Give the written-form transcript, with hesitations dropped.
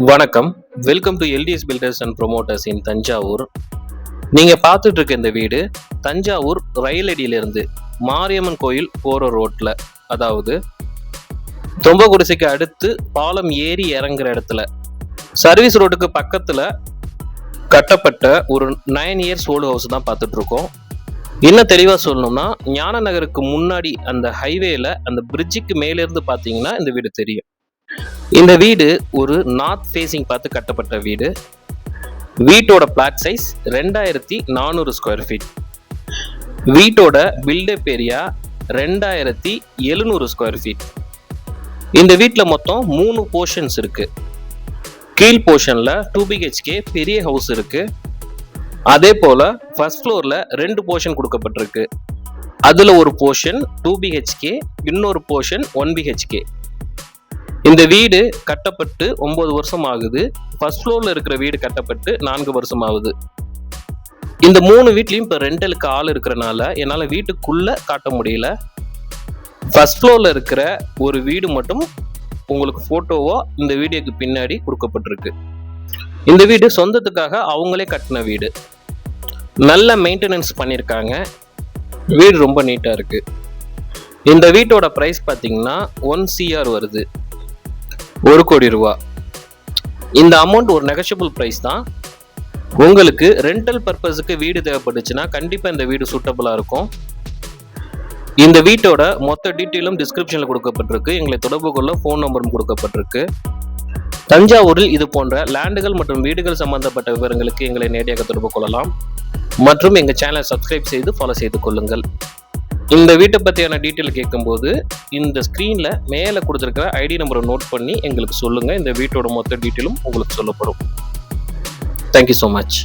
வணக்கம். Welcome to LDS builders and promoters in Thanjavur. நீங்கள் பார்த்துட்டு இருக்க இந்த வீடு தஞ்சாவூர் ரயிலடியிலிருந்து மாரியம்மன் கோயில் போகிற ரோட்டில், அதாவது தொம்பகுடிசைக்கு அடுத்து பாலம் ஏறி இறங்குற இடத்துல சர்வீஸ் ரோட்டுக்கு பக்கத்தில் கட்டப்பட்ட ஒரு 9 இயர்ஸ் ஓல்டு ஹவுஸ் தான் பார்த்துட்டு இருக்கோம். இன்னும் தெளிவாக சொல்லணும்னா, ஞான நகருக்கு முன்னாடி அந்த ஹைவேல அந்த பிரிட்ஜுக்கு மேலேருந்து பார்த்தீங்கன்னா இந்த வீடு தெரியும். இந்த வீடு ஒரு நார்த் ஃபேசிங் பார்த்து கட்டப்பட்ட வீடு. வீட்டோட பிளாட் சைஸ் 2400 ஸ்கொயர் ஃபீட். வீட்டோட பில்டப் ஏரியா 2700 ஸ்கொயர் ஃபீட். இந்த வீட்டில் மொத்தம் 3 போர்ஷன்ஸ் இருக்கு. கீழ் போர்ஷன்ல 2 BHK பெரிய ஹவுஸ் இருக்கு. அதே போல ஃபர்ஸ்ட் ஃப்ளோர்ல 2 போர்ஷன் கொடுக்கப்பட்டிருக்கு. அதுல ஒரு போர்ஷன் 2 BHK, இன்னொரு போர்ஷன் 1 BHK. இந்த வீடு கட்டப்பட்டு 9 வருஷம் ஆகுது. ஃபர்ஸ்ட் ஃப்ளோர்ல இருக்கிற வீடு கட்டப்பட்டு 4 வருஷம் ஆகுது. இந்த 3 வீட்லயும் இப்போ ரெண்டலுக்கு ஆள் இருக்கிறனால என்னால் வீட்டுக்குள்ள காட்ட முடியல. ஃபர்ஸ்ட் ஃப்ளோர்ல இருக்கிற ஒரு வீடு மட்டும் உங்களுக்கு போட்டோவோ இந்த வீடியோக்கு பின்னாடி கொடுக்கப்பட்டிருக்கு. இந்த வீடு சொந்தத்துக்காக அவங்களே கட்டின வீடு. நல்ல மெயின்டெனன்ஸ் பண்ணியிருக்காங்க. வீடு ரொம்ப நீட்டாக இருக்கு. இந்த வீட்டோட ப்ரைஸ் பார்த்தீங்கன்னா 1 CR வருது, 1 கோடி ரூபா. இந்த அமௌண்ட் ஒரு நெகஷியபிள் ப்ரைஸ் தான். உங்களுக்கு ரெண்டல் பர்பஸுக்கு வீடு தேவைப்பட்டுச்சுன்னா கண்டிப்பாக இந்த வீடு சூட்டபுளாக இருக்கும். இந்த வீட்டோட மொத்த டீட்டெயிலும் டிஸ்கிரிப்ஷனில் கொடுக்கப்பட்டிருக்கு. எங்களை தொடர்பு கொள்ள ஃபோன் நம்பரும் கொடுக்கப்பட்டிருக்கு. தஞ்சாவூரில் இது போன்ற லேண்டுகள் மற்றும் வீடுகள் சம்பந்தப்பட்ட விவரங்களுக்கு எங்களை நேரடியாக தொடர்பு கொள்ளலாம். மற்றும் எங்கள் சேனலை சப்ஸ்கிரைப் செய்து ஃபாலோ செய்து கொள்ளுங்கள். இந்த வீட்டை பற்றியான டீட்டெயில் கேட்கும்போது இந்த ஸ்க்ரீனில் மேலே கொடுத்துருக்கிற ஐடி நம்பரை நோட் பண்ணி எங்களுக்கு சொல்லுங்கள். இந்த வீட்டோட மொத்த டீட்டெயிலும் உங்களுக்கு சொல்லப்படும். Thank you so much.